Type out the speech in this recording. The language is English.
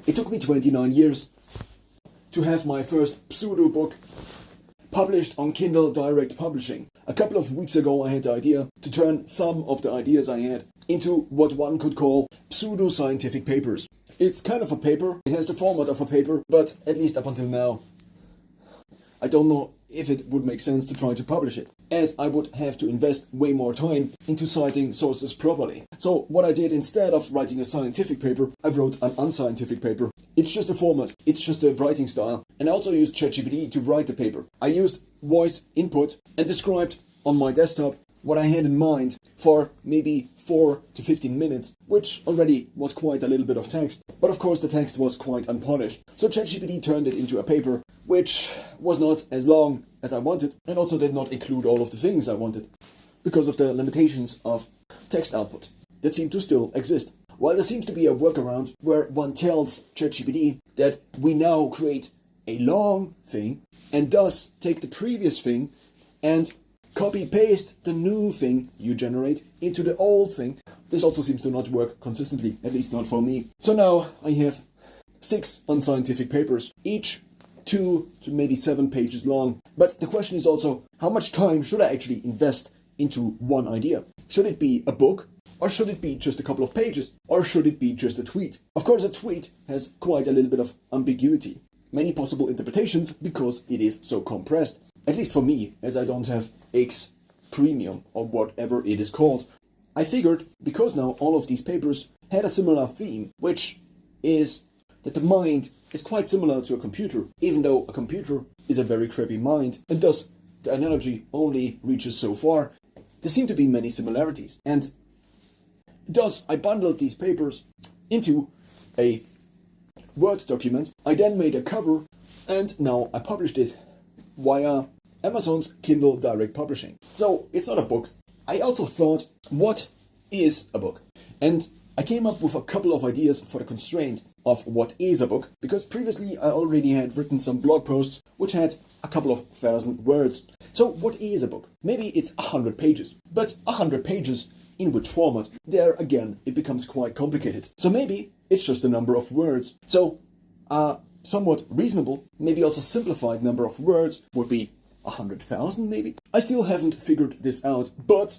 It took me 29 years to have my first pseudo book published on Kindle Direct Publishing. A couple of weeks ago I had the idea to turn some of the ideas I had into what one could call pseudo-scientific papers. It's kind of a paper, it has the format of a paper, but at least up until now, I don't know if it would make sense to try to publish it, as I would have to invest way more time into citing sources properly. So what I did, instead of writing a scientific paper, I wrote an unscientific paper. It's just a format, it's just a writing style, and I also used ChatGPT to write the paper. I used voice input and described on my desktop what I had in mind for maybe 4 to 15 minutes, which already was quite a little bit of text. But of course the text was quite unpolished. So ChatGPT turned it into a paper which was not as long as I wanted, and also did not include all of the things I wanted, because of the limitations of text output that seem to still exist. While there seems to be a workaround where one tells ChatGPT that we now create a long thing and thus take the previous thing and copy-paste the new thing you generate into the old thing, this also seems to not work consistently, at least not for me. So now I have 6 unscientific papers, each 2 to maybe 7 pages long. But the question is also, how much time should I actually invest into one idea? Should it be a book? Or should it be just a couple of pages? Or should it be just a tweet? Of course, a tweet has quite a little bit of ambiguity. Many possible interpretations because it is so compressed. At least for me, as I don't have X Premium or whatever it is called. I figured, because now all of these papers had a similar theme, which is that the mind is quite similar to a computer, even though a computer is a very crappy mind, and thus the analogy only reaches so far. There seem to be many similarities, and thus I bundled these papers into a Word document. I then made a cover, and now I published it via Amazon's Kindle Direct Publishing. So it's not a book. I also thought, what is a book? And I came up with a couple of ideas for the constraint of what is a book, because previously I already had written some blog posts which had a couple of thousand words. So what is a book? Maybe it's 100 pages, but 100 pages in which format? There again, it becomes quite complicated. So maybe it's just a number of words. So a somewhat reasonable, maybe also simplified number of words would be 100,000 maybe? I still haven't figured this out, but